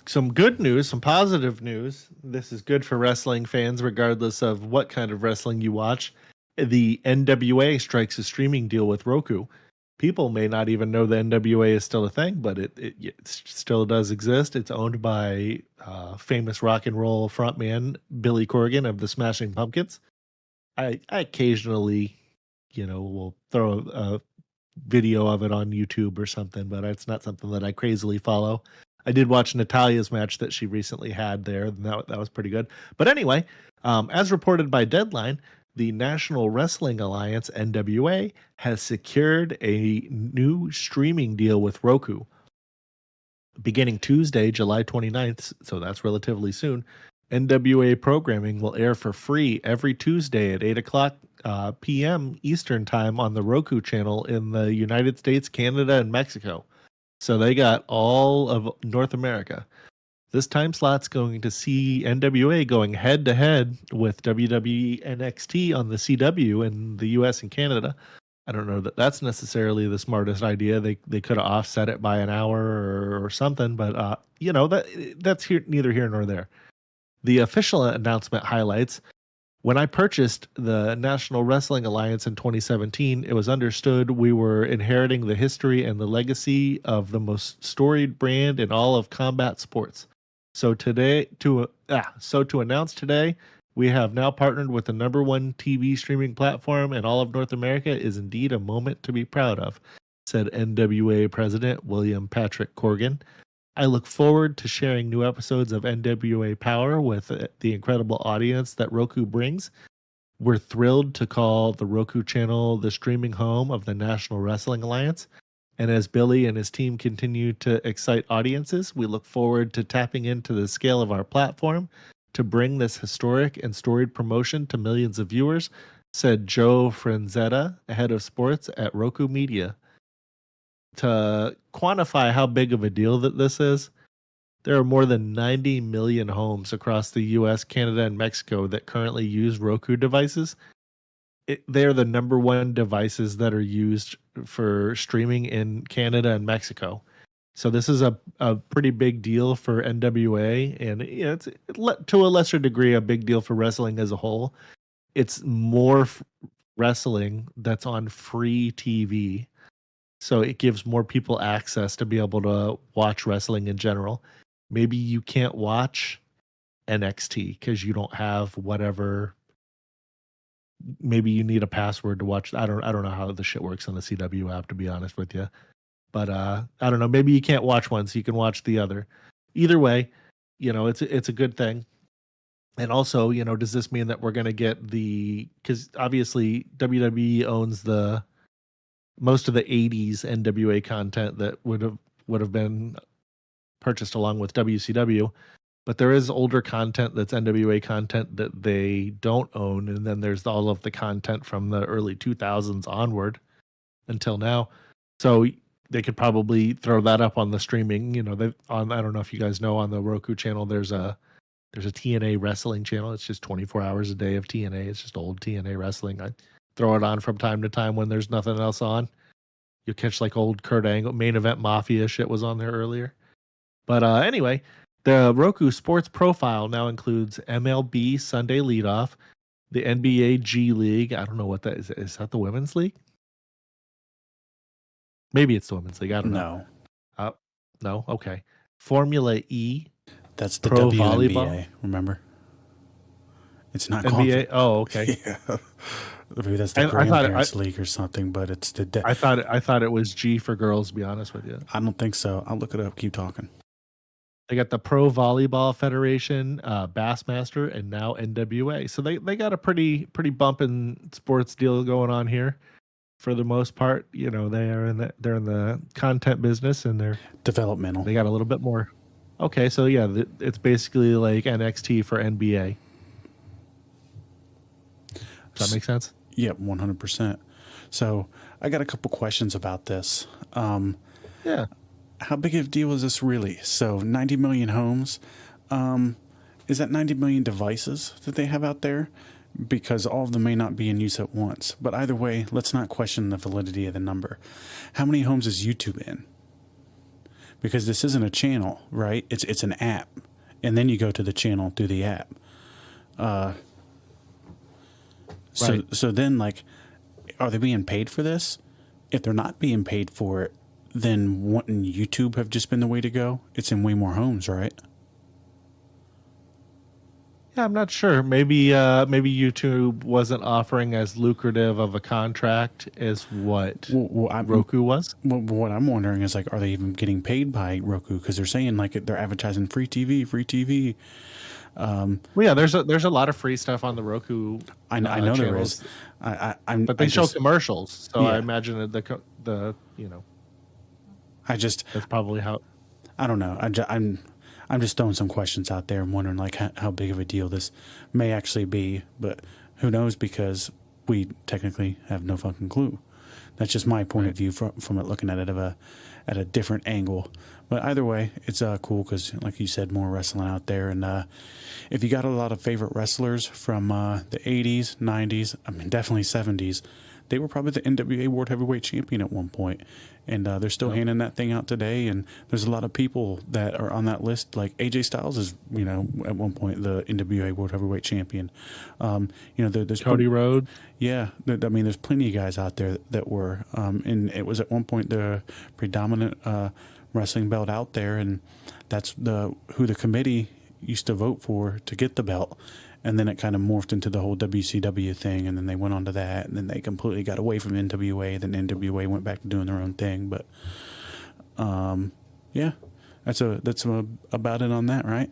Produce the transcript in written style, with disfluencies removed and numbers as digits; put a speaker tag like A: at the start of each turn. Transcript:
A: some good news, some positive news. This is good for wrestling fans, regardless of what kind of wrestling you watch. The NWA strikes a streaming deal with Roku. People may not even know the NWA is still a thing, but it still does exist. It's owned by famous rock and roll frontman Billy Corgan of the Smashing Pumpkins. I occasionally, will throw a video of it on YouTube or something, but it's not something that I crazily follow. I did watch Natalia's match that she recently had there, and that was pretty good. But anyway, as reported by Deadline, the National Wrestling Alliance, NWA, has secured a new streaming deal with Roku. Beginning Tuesday, July 29th, so that's relatively soon, NWA programming will air for free every Tuesday at 8 o'clock p.m. Eastern Time on the Roku Channel in the United States, Canada, and Mexico. So they got all of North America. This time slot's going to see NWA going head-to-head with WWE NXT on the CW in the US and Canada. I don't know that that's necessarily the smartest idea. They could have offset it by an hour or something, but that's neither here nor there. The official announcement highlights, when I purchased the National Wrestling Alliance in 2017, it was understood we were inheriting the history and the legacy of the most storied brand in all of combat sports. So to announce today, we have now partnered with the number one TV streaming platform in all of North America is indeed a moment to be proud of, said NWA President William Patrick Corgan. I look forward to sharing new episodes of NWA Power with the incredible audience that Roku brings. We're thrilled to call the Roku Channel the streaming home of the National Wrestling Alliance. And as Billy and his team continue to excite audiences, we look forward to tapping into the scale of our platform to bring this historic and storied promotion to millions of viewers, said Joe Franzetta, head of sports at Roku Media. To quantify how big of a deal that this is, there are more than 90 million homes across the US, Canada, and Mexico that currently use Roku devices. They're the number one devices that are used for streaming in Canada and Mexico. So this is a pretty big deal for NWA, and it's to a lesser degree a big deal for wrestling as a whole. It's more wrestling that's on free TV. So it gives more people access to be able to watch wrestling in general. Maybe you can't watch NXT because you don't have whatever. Maybe you need a password to watch. I don't know how the shit works on the CW app, to be honest with you. But I don't know. Maybe you can't watch one, so you can watch the other. Either way, it's a good thing. And also, does this mean that we're going to get because obviously WWE owns most of the 80s NWA content that would have been purchased along with WCW, but there is older content that's NWA content that they don't own, and then there's all of the content from the early 2000s onward until now. So they could probably throw that up on the streaming. I don't know if you guys know, on the Roku channel there's a TNA wrestling channel. It's just 24 hours a day of TNA. It's just old TNA wrestling. I throw it on from time to time when there's nothing else on. You'll catch like old Kurt Angle, Main Event Mafia shit was on there earlier. But anyway, the Roku Sports profile now includes MLB Sunday Leadoff, the NBA G League. I don't know what that is. Is that the Women's League? Maybe it's the Women's League. I don't know. No? Okay. Formula E.
B: That's the
A: Pro
B: WNBA,
A: volleyball.
B: Remember? It's not
A: NBA. Oh, okay.
B: Yeah. Maybe that's the Grandparents League or something, but it's the...
A: I thought it was G for girls, to be honest with you.
B: I don't think so. I'll look it up. Keep talking.
A: They got the Pro Volleyball Federation, Bassmaster, and now NWA. So they got a pretty bumping sports deal going on here. For the most part, they're in the content business, and they're
B: developmental.
A: They got a little bit more. Okay, so yeah, it's basically like NXT for NBA. Does that make sense?
B: Yeah, 100%. So I got a couple questions about this.
A: Yeah.
B: How big of a deal is this really? So 90 million homes. Is that 90 million devices that they have out there? Because all of them may not be in use at once. But either way, let's not question the validity of the number. How many homes is YouTube in? because this isn't a channel, right? It's an app, and then you go to the channel through the app. So then, like, are they being paid for this? If they're not being paid for it, then wouldn't YouTube have just been the way to go? It's in way more homes, right?
A: Yeah, I'm not sure. Maybe YouTube wasn't offering as lucrative of a contract as what Roku was.
B: What I'm wondering is, like, are they even getting paid by Roku? Because they're saying, like, they're advertising free TV, free TV.
A: Well, yeah, there's a lot of free stuff on the Roku.
B: I know
A: channels.
B: There is.
A: But they show commercials, so I imagine that that's probably how.
B: I don't know. I'm just throwing some questions out there and wondering, like, how big of a deal this may actually be, but who knows, because we technically have no fucking clue. That's just my point of view from it, looking at it at a different angle. But either way, it's cool because, like you said, more wrestling out there. And if you got a lot of favorite wrestlers from the 80s, 90s, I mean, definitely 70s, they were probably the NWA World Heavyweight Champion at one point. And they're still handing that thing out today. And there's a lot of people that are on that list. Like AJ Styles is, at one point the NWA World Heavyweight Champion. There's
A: Cody Rhodes.
B: Yeah. There's plenty of guys out there that were. And it was at one point the predominant wrestling belt out there. And that's who the committee used to vote for to get the belt. And then it kind of morphed into the whole WCW thing, and then they went on to that, and then they completely got away from NWA. Then NWA went back to doing their own thing. But, yeah, that's about it on that, right?